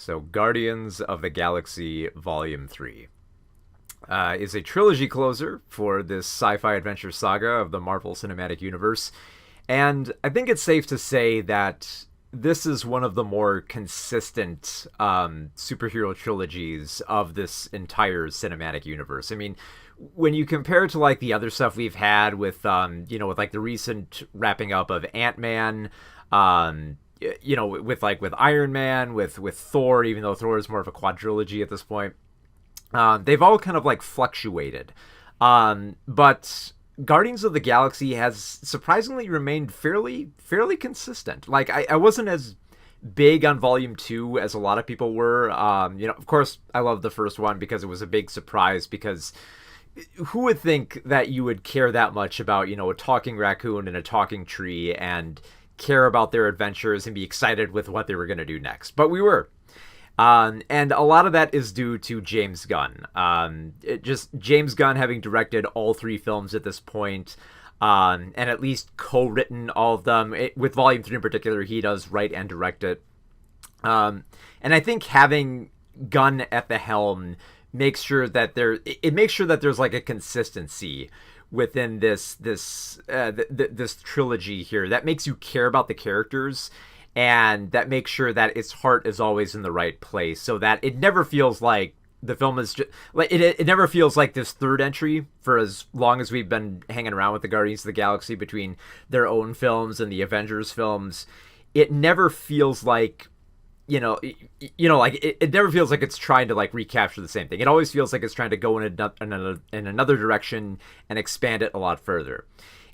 So, Guardians of the Galaxy Volume 3 is a trilogy closer for this sci fi adventure saga of the Marvel Cinematic Universe. And I think it's safe to say that this is one of the more consistent superhero trilogies of this entire cinematic universe. I mean, when you compare it to like the other stuff we've had with, with like the recent wrapping up of Ant-Man, with Iron Man, with Thor, even though Thor is more of a quadrilogy at this point, they've all kind of like fluctuated. But Guardians of the Galaxy has surprisingly remained fairly consistent. Like I wasn't as big on Volume 2 as a lot of people were. Of course, I love the first one because it was a big surprise, because who would think that you would care that much about, a talking raccoon and a talking tree and care about their adventures and be excited with what they were going to do next? But we were. And a lot of that is due to James Gunn. James Gunn having directed all three films at this point, and at least co-written all of them. With Volume 3 in particular, he does write and direct it. And I think having Gunn at the helm makes sure that there's like a consistency within this trilogy here that makes you care about the characters, and that makes sure that its heart is always in the right place, so that it never feels like the film is just like it never feels like this third entry for as long as we've been hanging around with the Guardians of the Galaxy between their own films and the Avengers films. It never feels like it never feels like it's trying to like recapture the same thing. It always feels like it's trying to go in another direction and expand it a lot further.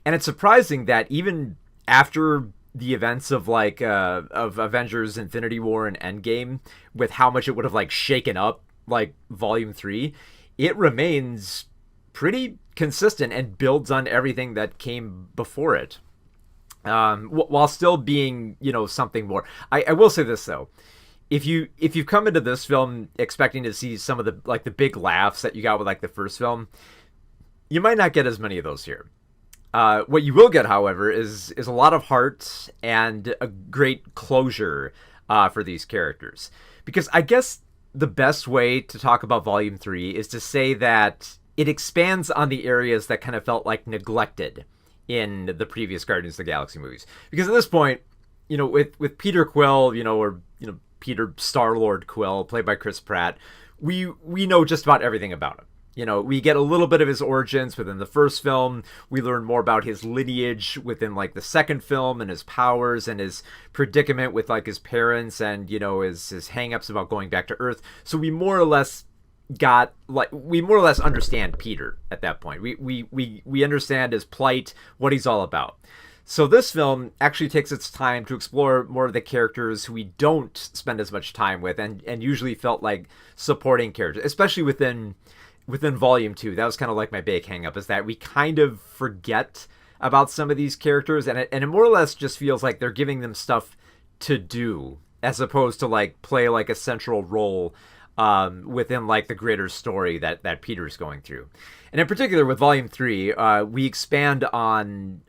And it's surprising that even after the events of of Avengers Infinity War and Endgame, with how much it would have like shaken up like Volume 3, it remains pretty consistent and builds on everything that came before it, while still being something more. I will say this though, if you've come into this film expecting to see some of the big laughs that you got with like the first film, you might not get as many of those here. What you will get, however, is a lot of heart and a great closure for these characters. Because I guess the best way to talk about Volume 3 is to say that it expands on the areas that kind of felt like neglected in the previous Guardians of the Galaxy movies. Because at this point, with Peter Quill, or Peter Star-Lord Quill, played by Chris Pratt, we know just about everything about him. We get a little bit of his origins within the first film. We learn more about his lineage within like the second film, and his powers and his predicament with like his parents, and his hang-ups about going back to Earth. So we more or less understand Peter at that point. We understand his plight, what he's all about. So this film actually takes its time to explore more of the characters who we don't spend as much time with, and usually felt like supporting characters, especially within Volume 2. That was kind of like my big hang up, is that we kind of forget about some of these characters, and it more or less just feels like they're giving them stuff to do, as opposed to like play like a central role within like the greater story that Peter's going through. And in particular with Volume 3, we expand on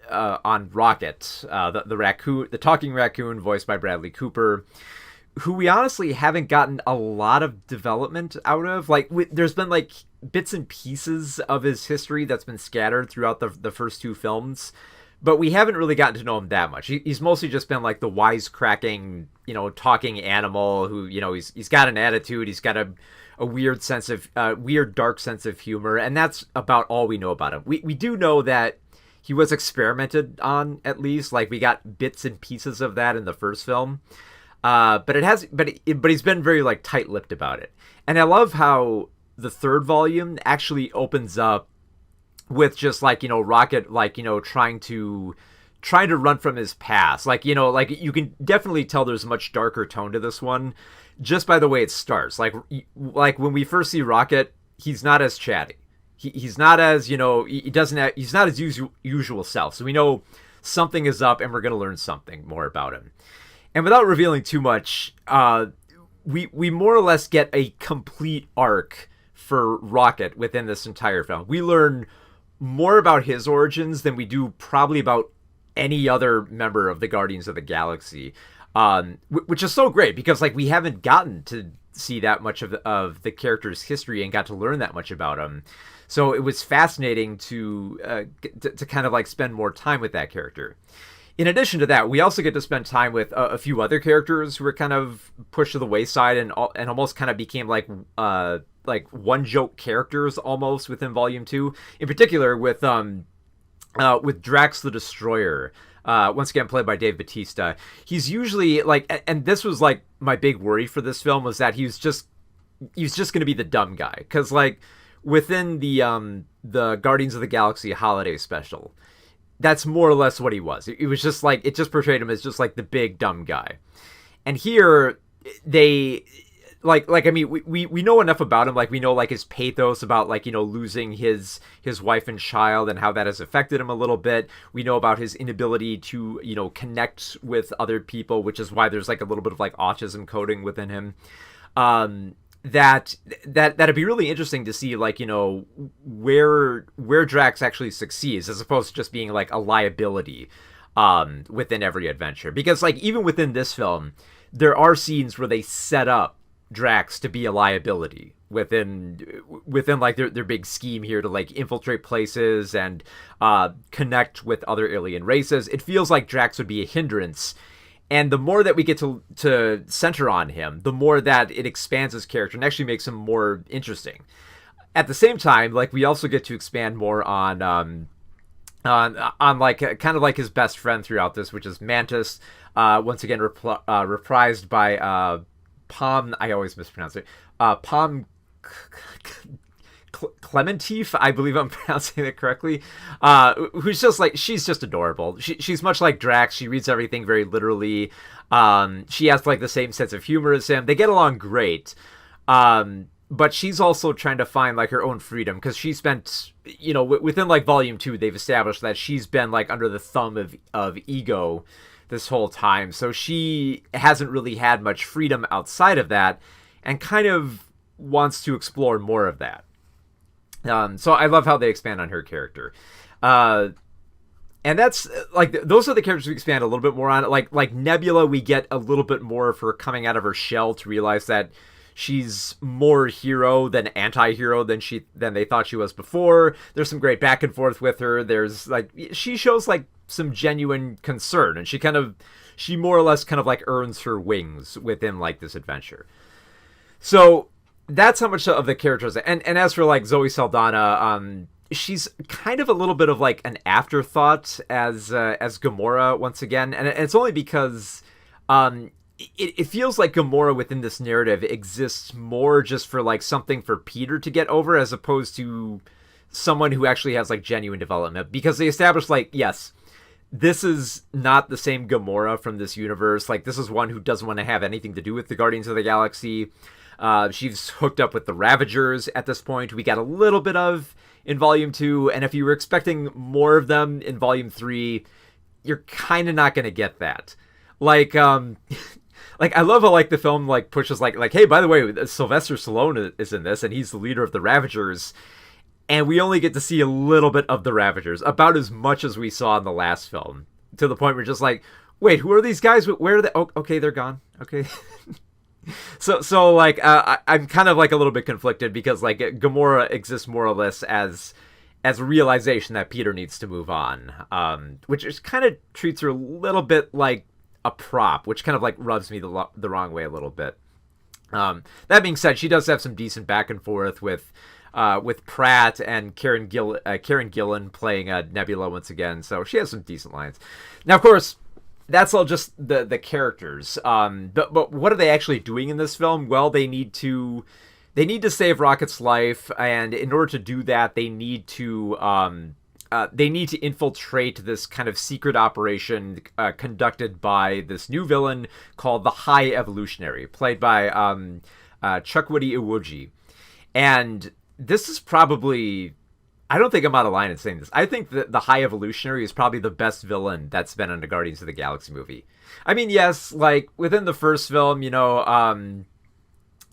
Rocket, the raccoon, the talking raccoon voiced by Bradley Cooper, who we honestly haven't gotten a lot of development out of. Like, there's been like bits and pieces of his history that's been scattered throughout the first two films, but we haven't really gotten to know him that much. He's mostly just been like the wisecracking, talking animal who, he's got an attitude, he's got a weird dark sense of humor, and that's about all we know about him. We do know that he was experimented on, at least. Like, we got bits and pieces of that in the first film. But he's been very like tight-lipped about it. And I love how the third volume actually opens up with just like, Rocket, like, trying to run from his past. Like, you can definitely tell there's a much darker tone to this one just by the way it starts. Like when we first see Rocket, he's not as chatty. He's not as, he's not his usual self. So we know something is up, and we're going to learn something more about him. And without revealing too much, we more or less get a complete arc for Rocket within this entire film. We learn more about his origins than we do probably about any other member of the Guardians of the Galaxy. which is so great because like we haven't gotten to see that much of the character's history and got to learn that much about him. So it was fascinating to kind of like spend more time with that character. In addition to that, we also get to spend time with a few other characters who were kind of pushed to the wayside and almost kind of became like one joke characters almost within Volume 2. In particular, with Drax the Destroyer, once again played by Dave Bautista. He's usually like, and this was like my big worry for this film, was that he was just going to be the dumb guy, because like within the Guardians of the Galaxy holiday special, that's more or less what he was. It was just like, it just portrayed him as just like the big dumb guy. And here they like I mean we know enough about him. Like we know like his pathos about like, you know, losing his wife and child and how that has affected him a little bit. We know about his inability to, you know, connect with other people, which is why there's like a little bit of like autism coding within him. That'd be really interesting to see, like, you know, where Drax actually succeeds, as opposed to just being like a liability within every adventure. Because like even within this film, there are scenes where they set up Drax to be a liability within like their big scheme here to like infiltrate places and connect with other alien races. It feels like Drax would be a hindrance. And the more that we get to center on him, the more that it expands his character and actually makes him more interesting. At the same time, like we also get to expand more on like kind of like his best friend throughout this, which is Mantis. Once again, reprised by Palm. I always mispronounce it. Palm Clementif, I believe I'm pronouncing it correctly, who's just like, she's just adorable. She's much like Drax. She reads everything very literally. She has like the same sense of humor as him. They get along great. But she's also trying to find like her own freedom, because she spent, you know, within like Volume 2, they've established that she's been like under the thumb of Ego this whole time. So she hasn't really had much freedom outside of that, and kind of wants to explore more of that. So I love how they expand on her character. And that's like, those are the characters we expand a little bit more on. Like Nebula, we get a little bit more of her coming out of her shell to realize that she's more hero than anti-hero than they thought she was before. There's some great back and forth with her. There's like, she shows like some genuine concern, and she more or less kind of like earns her wings within like this adventure. So that's how much of the characters. And as for like Zoe Saldana, she's kind of a little bit of like an afterthought as Gamora once again, and it's only because it feels like Gamora within this narrative exists more just for like something for Peter to get over, as opposed to someone who actually has like genuine development, because they established like, yes, this is not the same Gamora from this universe. Like, this is one who doesn't want to have anything to do with the Guardians of the Galaxy. She's hooked up with the Ravagers at this point. We got a little bit of in Volume 2, and if you were expecting more of them in Volume 3, you're kind of not going to get that. Like, like, I love how like the film like pushes like, hey, by the way, Sylvester Stallone is in this, and he's the leader of the Ravagers. And we only get to see a little bit of the Ravagers, about as much as we saw in the last film, to the point where we're just like, wait, who are these guys? Where are they? Oh, okay, they're gone. Okay. So like, I'm kind of like a little bit conflicted, because like Gamora exists more or less as a realization that Peter needs to move on, which is kind of treats her a little bit like a prop, which kind of like rubs me the wrong way a little bit. That being said, she does have some decent back and forth with Pratt and Karen Gillan playing Nebula once again, so she has some decent lines. Now, of course, that's all just the characters. But what are they actually doing in this film? Well, they need to save Rocket's life, and in order to do that, they need to infiltrate this kind of secret operation conducted by this new villain called the High Evolutionary, played by Chukwudi Iwuji. And this is probably, I don't think I'm out of line in saying this, I think that the High Evolutionary is probably the best villain that's been in a Guardians of the Galaxy movie. I mean, yes, like, within the first film, you know,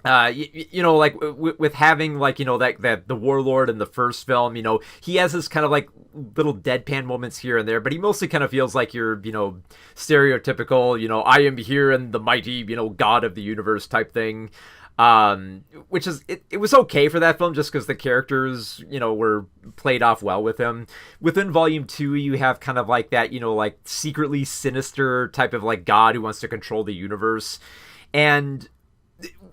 like with having like, that the warlord in the first film, he has this kind of like little deadpan moments here and there, but he mostly kind of feels like you're, stereotypical, I am here and the mighty, god of the universe type thing. Which is, it was okay for that film just because the characters, were played off well with him. Within Volume 2, you have kind of like that, like secretly sinister type of like god who wants to control the universe. And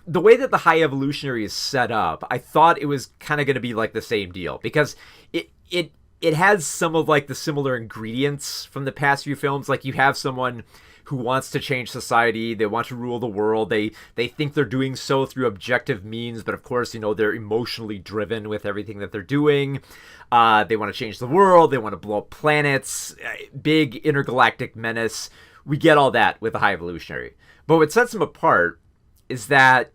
the way that the High Evolutionary is set up, I thought it was kind of going to be like the same deal because it has some of like the similar ingredients from the past few films. Like you have someone who wants to change society, they want to rule the world, they think they're doing so through objective means, but of course, they're emotionally driven with everything that they're doing. They want to change the world, they want to blow up planets, big intergalactic menace. We get all that with the High Evolutionary. But what sets them apart is that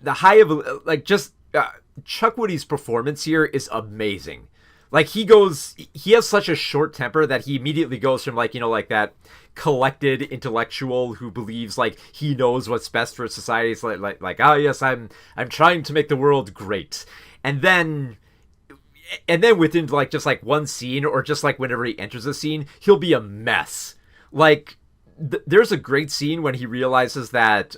the Chuck Woody's performance here is amazing. Like he has such a short temper that he immediately goes from like, like that collected intellectual who believes like he knows what's best for society. It's like, oh yes, I'm trying to make the world great. And then within like just like one scene or just like whenever he enters a scene, he'll be a mess. Like there's a great scene when he realizes that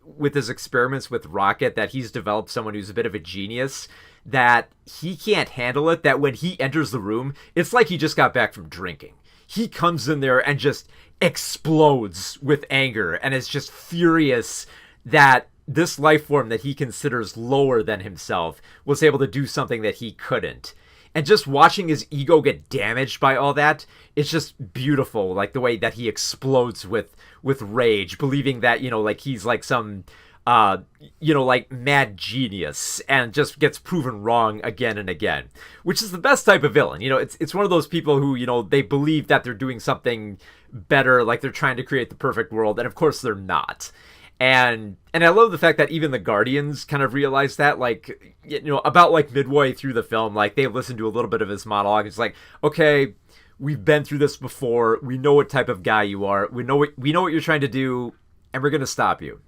with his experiments with Rocket that he's developed someone who's a bit of a genius, that he can't handle it, that when he enters the room, it's like he just got back from drinking. He comes in there and just explodes with anger and is just furious that this life form that he considers lower than himself was able to do something that he couldn't. And just watching his ego get damaged by all that, it's just beautiful, like the way that he explodes with rage, believing that, like he's like some like mad genius and just gets proven wrong again and again, which is the best type of villain. It's one of those people who, they believe that they're doing something better, like they're trying to create the perfect world, and of course they're not. And I love the fact that even the Guardians kind of realize that, like, about like midway through the film, like they listen to a little bit of his monologue. It's like, okay, we've been through this before. We know what type of guy you are. We know what you're trying to do, and we're going to stop you.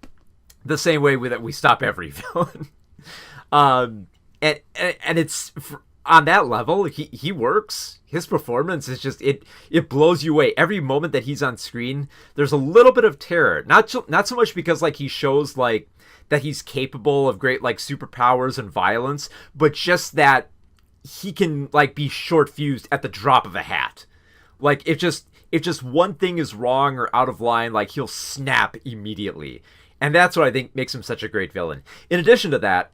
The same way that we stop every villain. And it's on that level, he works. His performance is just, it blows you away. Every moment that he's on screen, there's a little bit of terror. Not so much because like he shows like that he's capable of great like superpowers and violence, but just that he can like be short fused at the drop of a hat. Like if just one thing is wrong or out of line, like he'll snap immediately. And that's what I think makes him such a great villain. In addition to that,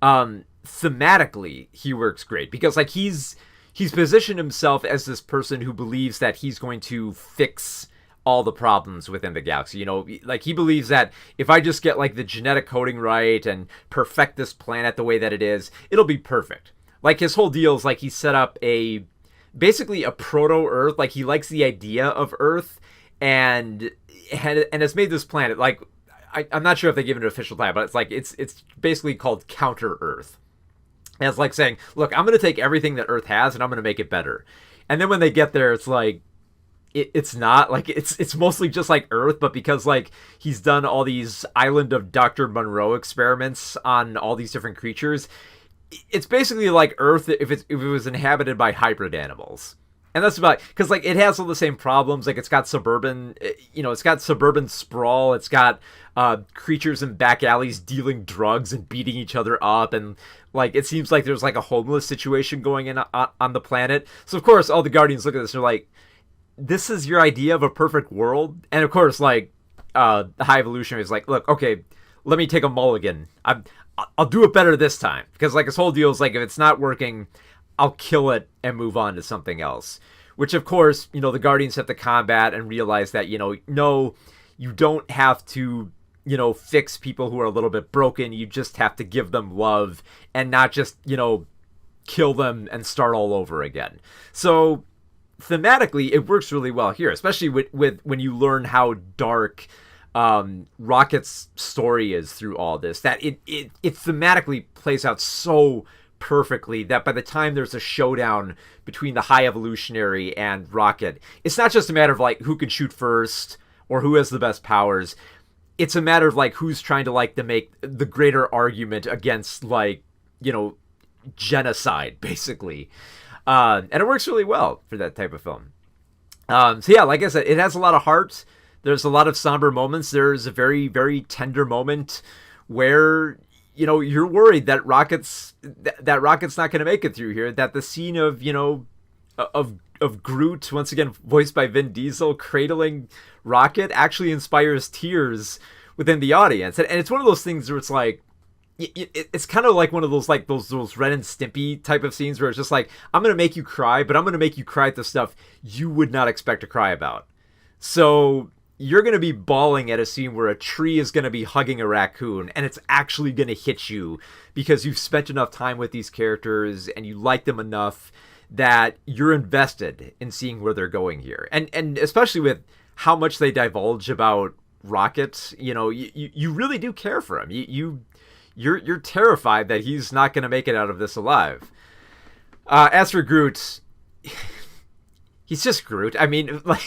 thematically, he works great because like he's positioned himself as this person who believes that he's going to fix all the problems within the galaxy. Like he believes that if I just get like the genetic coding right and perfect this planet the way that it is, it'll be perfect. Like his whole deal is like he set up basically a proto-Earth. Like he likes the idea of Earth and has made this planet like, I'm not sure if they give it an official title, but it's like it's basically called Counter Earth. And it's like saying, look, I'm going to take everything that Earth has and I'm going to make it better. And then when they get there, it's like it's not like it's mostly just like Earth, but because like he's done all these Island of Dr. Monroe experiments on all these different creatures, it's basically like Earth if it was inhabited by hybrid animals. And that's about, because like it has all the same problems. Like it's got suburban sprawl. It's got creatures in back alleys dealing drugs and beating each other up, and like it seems like there's like a homeless situation going in on the planet. So of course all the Guardians look at this and they're like, "This is your idea of a perfect world?" And of course like the High Evolutionary is like, "Look, okay, let me take a mulligan. I'll do it better this time," because like his whole deal is like, if it's not working, I'll kill it and move on to something else. Which, of course, the Guardians have to combat and realize that, no, you don't have to, fix people who are a little bit broken. You just have to give them love and not just, kill them and start all over again. So thematically, it works really well here, especially with when you learn how dark Rocket's story is through all this, that it thematically plays out so perfectly that by the time there's a showdown between the High Evolutionary and Rocket, it's not just a matter of like who can shoot first or who has the best powers. it's a matter of like who's trying to like to make the greater argument against like, you know, genocide basically. And it works really well for that type of film. So yeah, like I said, it has a lot of heart. There's a lot of somber moments. There's a very, very tender moment where, you know, you're worried that Rocket's not going to make it through here. That the scene of, you know, of Groot, once again voiced by Vin Diesel, cradling Rocket actually inspires tears within the audience. And it's one of those things where it's like, it's kind of like one of those like those Ren and Stimpy type of scenes where it's just like, I'm going to make you cry, but I'm going to make you cry at the stuff you would not expect to cry about. So you're going to be bawling at a scene where a tree is going to be hugging a raccoon, and it's actually going to hit you because you've spent enough time with these characters and you like them enough that you're invested in seeing where they're going here. And especially with how much they divulge about Rocket, you know, you really do care for him. You're terrified that he's not going to make it out of this alive. As for Groot, he's just Groot. I mean, like,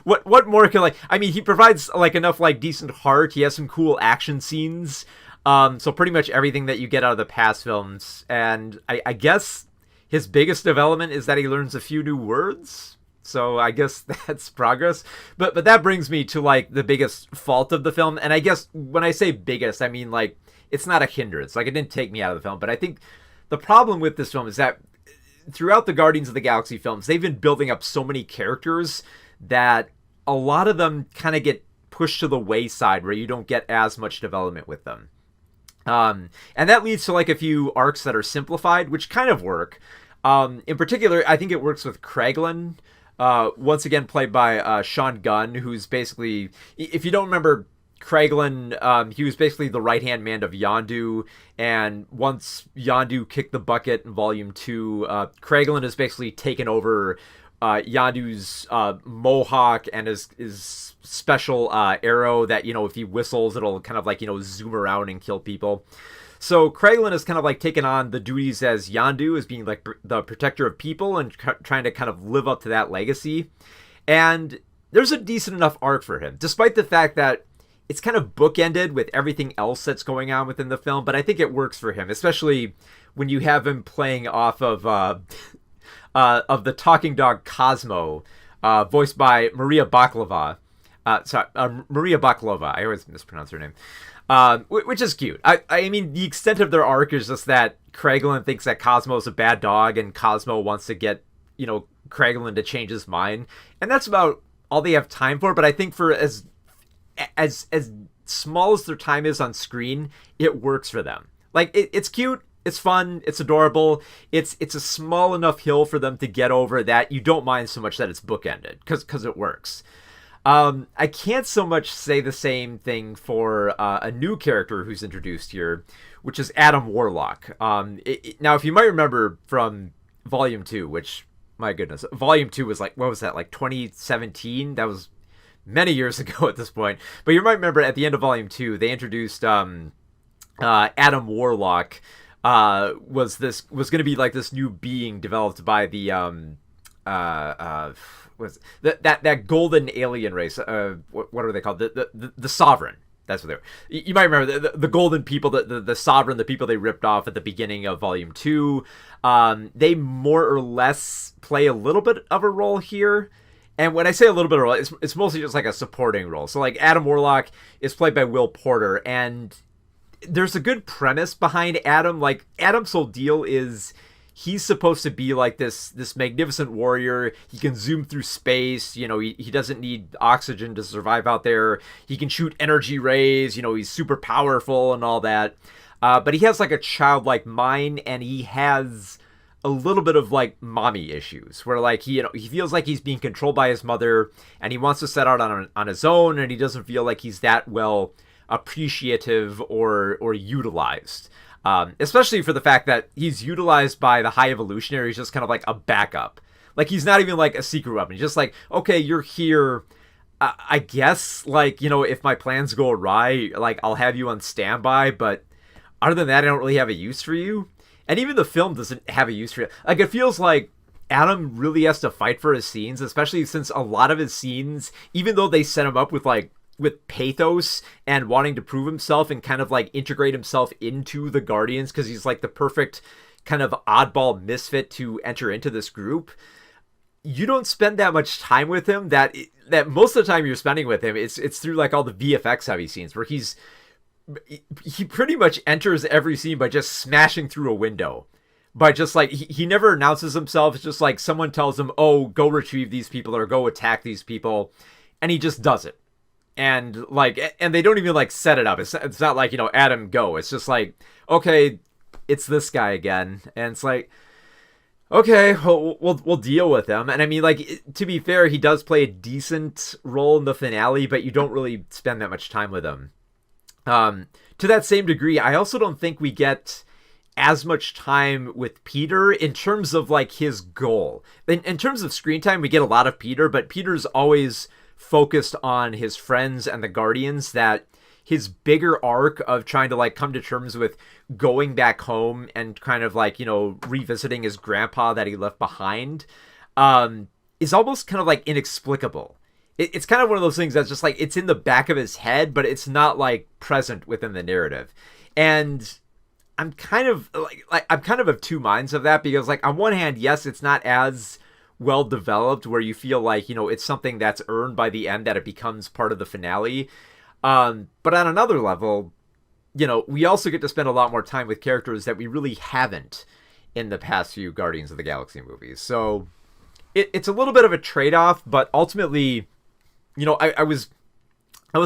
what more can, like, I mean, he provides like enough like decent heart. He has some cool action scenes. So pretty much everything that you get out of the past films. And I guess his biggest development is that he learns a few new words. So I guess that's progress. But that brings me to like the biggest fault of the film. And I guess when I say biggest, I mean like, it's not a hindrance. Like, it didn't take me out of the film. But I think the problem with this film is that throughout the Guardians of the Galaxy films, they've been building up so many characters that a lot of them kind of get pushed to the wayside where you don't get as much development with them. And that leads to like a few arcs that are simplified, which kind of work. In particular, I think it works with Kraglin, once again played by Sean Gunn, who's basically, if you don't remember Kraglin, he was basically the right-hand man of Yondu, and once Yondu kicked the bucket in Volume 2, Kraglin has basically taken over Yondu's mohawk and his special arrow that, you know, if he whistles, it'll kind of like, you know, zoom around and kill people. So Kraglin has kind of like taken on the duties as Yondu, as being like the protector of people and trying to kind of live up to that legacy. And there's a decent enough arc for him, despite the fact that it's kind of bookended with everything else that's going on within the film, but I think it works for him, especially when you have him playing off of the talking dog Cosmo, voiced by Maria Baklava. Maria Baklava. I always mispronounce her name. Which is cute. I mean, the extent of their arc is just that Kraglin thinks that Cosmo is a bad dog, and Cosmo wants to get, you know, Kraglin to change his mind, and that's about all they have time for. But I think for as small as their time is on screen, it works for them. Like, it's cute, it's fun, it's adorable. It's a small enough hill for them to get over that you don't mind so much that it's bookended, because it works. I can't so much say the same thing for a new character who's introduced here, which is Adam Warlock. Now, if you might remember from Volume 2, which, my goodness, Volume 2 was like, what was that, like 2017? That was many years ago at this point. But you might remember at the end of Volume 2, they introduced Adam Warlock. Was going to be like this new being developed by the was that golden alien race. What are they called? The Sovereign. That's what they were. You might remember the golden people, the Sovereign, the people they ripped off at the beginning of Volume 2. They more or less play a little bit of a role here. And when I say a little bit of a role, it's mostly just like a supporting role. So like Adam Warlock is played by Will Porter, and there's a good premise behind Adam. Like, Adam's whole deal is he's supposed to be like this magnificent warrior. He can zoom through space. You know, he doesn't need oxygen to survive out there. He can shoot energy rays. You know, he's super powerful and all that. But he has like a childlike mind, and he has a little bit of like mommy issues where like he feels like he's being controlled by his mother, and he wants to set out on his own, and he doesn't feel like he's that well appreciative or utilized, especially for the fact that he's utilized by the High Evolutionary. He's just kind of like a backup. Like, he's not even like a secret weapon. He's just like, okay, you're here, I guess, like, you know, if my plans go awry, like, I'll have you on standby, but other than that, I don't really have a use for you. And even the film doesn't have a use for you. Like, it feels like Adam really has to fight for his scenes, especially since a lot of his scenes, even though they set him up with like with pathos and wanting to prove himself and kind of like integrate himself into the Guardians because he's like the perfect kind of oddball misfit to enter into this group. You don't spend that much time with him. That most of the time you're spending with him, it's through like all the VFX heavy scenes where he pretty much enters every scene by just smashing through a window. By just like he never announces himself. It's just like someone tells him, "Oh, go retrieve these people or go attack these people," and he just does it. And they don't even like set it up. It's not like, Adam, go. It's just like, okay, it's this guy again, and it's like, okay, we'll deal with him. And I mean, like, to be fair, he does play a decent role in the finale, but you don't really spend that much time with him. To that same degree, I also don't think we get as much time with Peter in terms of like his goal. In terms of screen time, we get a lot of Peter, but Peter's always focused on his friends and the Guardians. That his bigger arc of trying to like come to terms with going back home and kind of like, revisiting his grandpa that he left behind, is almost kind of like inexplicable. It's kind of one of those things that's just like, it's in the back of his head, but it's not like present within the narrative. And I'm kind of I'm kind of two minds of that, because like on one hand, yes, it's not as well developed where you feel like, it's something that's earned by the end that it becomes part of the finale. But on another level, we also get to spend a lot more time with characters that we really haven't in the past few Guardians of the Galaxy movies. So it's a little bit of a trade-off, but ultimately, I was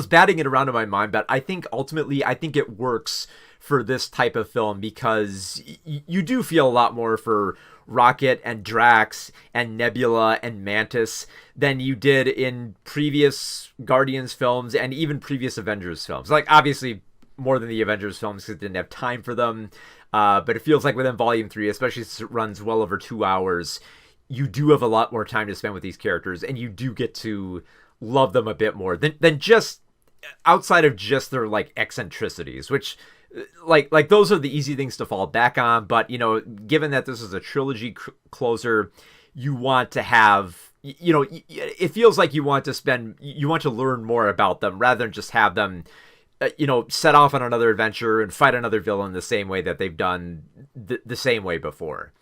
batting it around in my mind, but I think ultimately, it works for this type of film because you do feel a lot more for Rocket and Drax and Nebula and Mantis than you did in previous Guardians films and even previous Avengers films. Like, obviously, more than the Avengers films because it didn't have time for them. But it feels like within Volume 3, especially since it runs well over 2 hours, you do have a lot more time to spend with these characters, and you do get to love them a bit more than just outside of just their like eccentricities, which like those are the easy things to fall back on. But given that this is a trilogy closer, you want to have, it feels like you want to learn more about them rather than just have them set off on another adventure and fight another villain the same way that they've done the same way before.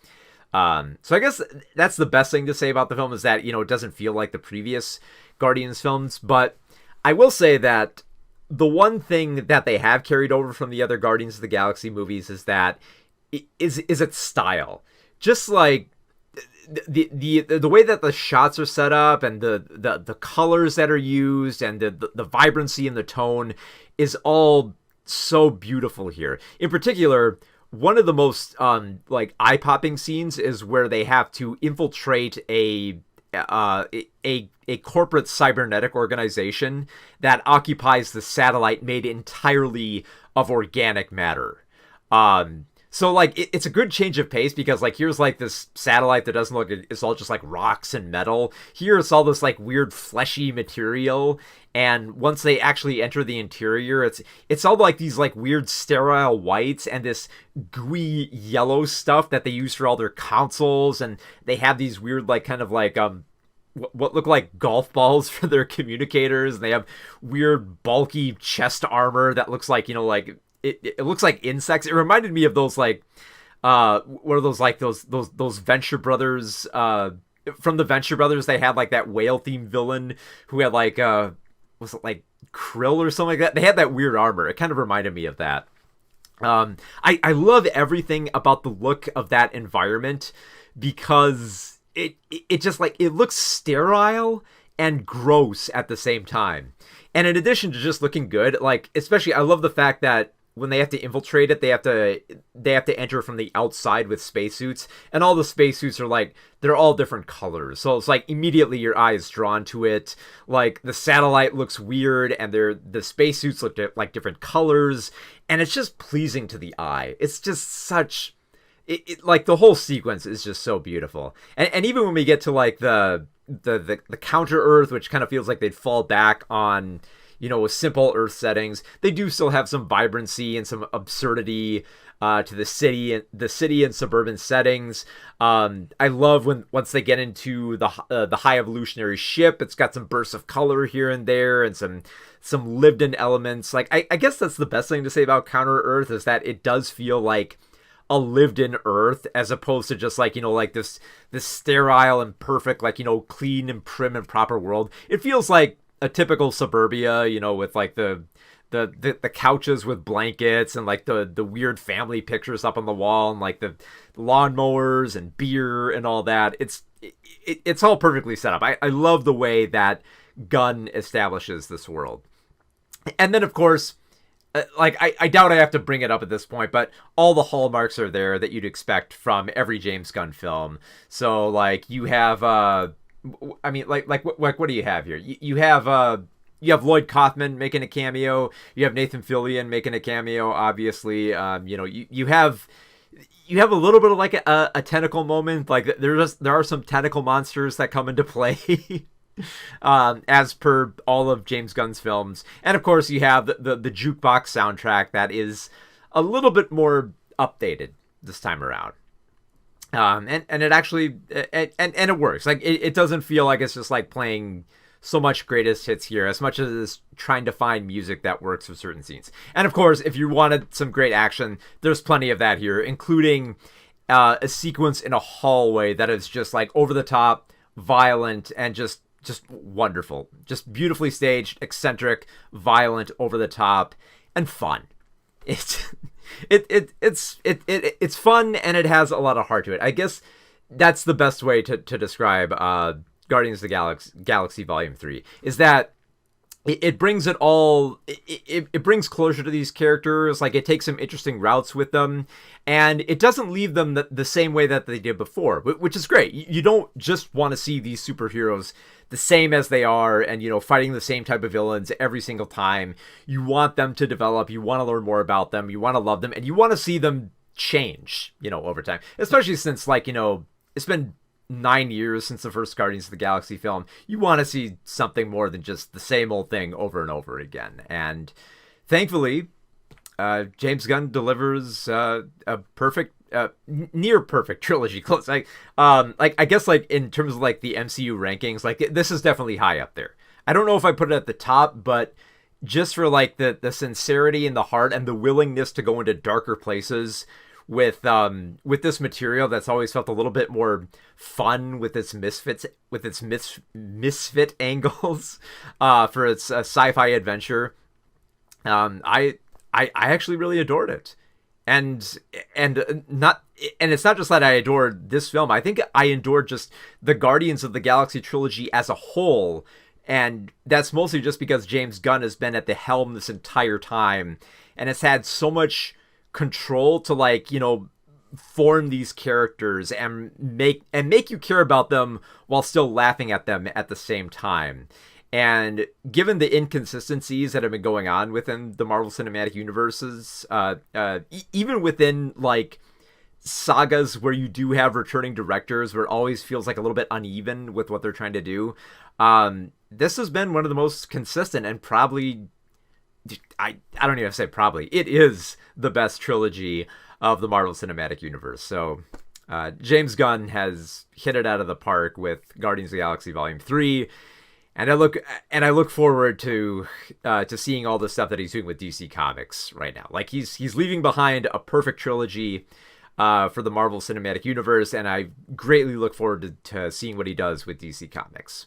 So I guess that's the best thing to say about the film, is that it doesn't feel like the previous Guardians films. But I will say that the one thing that they have carried over from the other Guardians of the Galaxy movies is that is its style. Just like the way that the shots are set up and the colors that are used and the vibrancy and the tone is all so beautiful here. In particular, one of the most eye-popping scenes is where they have to infiltrate a corporate cybernetic organization that occupies the satellite made entirely of organic matter. So like it's a good change of pace, because like here's like this satellite that doesn't look, it's all just like rocks and metal. Here it's all this like weird fleshy material, and once they actually enter the interior, it's all like these like weird sterile whites and this gooey yellow stuff that they use for all their consoles, and they have these weird like kind of like what look like golf balls for their communicators, and they have weird bulky chest armor that looks like it looks like insects. It reminded me of those like what are those like those Venture Brothers from the Venture Brothers. They had like that whale themed villain who had like was it like krill or something like that. They had that weird armor. It kind of reminded me of that. I love everything about the look of that environment, because it just like it looks sterile and gross at the same time. And in addition to just looking good, like especially I love the fact that when they have to infiltrate it, they have to enter from the outside with spacesuits, and all the spacesuits are like, they're all different colors. So it's like immediately your eye is drawn to it. Like the satellite looks weird, and the spacesuits look like different colors, and it's just pleasing to the eye. It's just such, like the whole sequence is just so beautiful. And even when we get to like the counter Earth, which kind of feels like they'd fall back on with simple Earth settings. They do still have some vibrancy and some absurdity to the city and suburban settings. I love once they get into the high evolutionary ship. It's got some bursts of color here and there, and some lived in elements. Like I guess that's the best thing to say about Counter Earth, is that it does feel like a lived in Earth, as opposed to just like like this sterile and perfect, like clean and prim and proper world. It feels like a typical suburbia, with like the couches with blankets, and like the weird family pictures up on the wall, and like the lawnmowers and beer and all that. It's all perfectly set up. I love the way that Gunn establishes this world. And then of course, like I doubt I have to bring it up at this point, but all the hallmarks are there that you'd expect from every James Gunn film. So like you have I mean, what do you have here? You have Lloyd Kaufman making a cameo. You have Nathan Fillion making a cameo. Obviously, you have a little bit of like a tentacle moment. Like there are some tentacle monsters that come into play, as per all of James Gunn's films. And of course, you have the jukebox soundtrack that is a little bit more updated this time around. And it actually and it works. Like it doesn't feel like it's just like playing so much greatest hits here, as much as it's trying to find music that works for certain scenes. And of course, if you wanted some great action, there's plenty of that here, including a sequence in a hallway that is just like over the top, violent, and just wonderful. Just beautifully staged, eccentric, violent, over the top, and fun. It's fun, and it has a lot of heart to it. I guess that's the best way to describe Guardians of the Galaxy Volume 3, is that it brings it all, it brings closure to these characters. Like it takes some interesting routes with them, and it doesn't leave them the same way that they did before, which is great. You don't just want to see these superheroes the same as they are, and fighting the same type of villains every single time. You want them to develop, you want to learn more about them, you want to love them, and you want to see them change over time, especially since like it's been 9 years since the first Guardians of the Galaxy film. You want to see something more than just the same old thing over and over again. And thankfully, James Gunn delivers a perfect, near perfect trilogy. Close, I guess like in terms of like the MCU rankings, like this is definitely high up there. I don't know if I put it at the top, but just for like the sincerity and the heart and the willingness to go into darker places with this material that's always felt a little bit more fun with its misfit angles, for its sci-fi adventure. I actually really adored it, and it's not just that I adored this film. I think I adored just the Guardians of the Galaxy trilogy as a whole, and that's mostly just because James Gunn has been at the helm this entire time, and has had so much control to like form these characters and make you care about them while still laughing at them at the same time. And given the inconsistencies that have been going on within the Marvel Cinematic Universes, even within like sagas where you do have returning directors, where it always feels like a little bit uneven with what they're trying to do, this has been one of the most consistent, and probably, I don't even have to say probably, it is the best trilogy of the Marvel Cinematic Universe. So James Gunn has hit it out of the park with Guardians of the Galaxy Volume 3, and I look forward to seeing all the stuff that he's doing with DC Comics right now. Like he's leaving behind a perfect trilogy for the Marvel Cinematic Universe, and I greatly look forward to seeing what he does with DC Comics.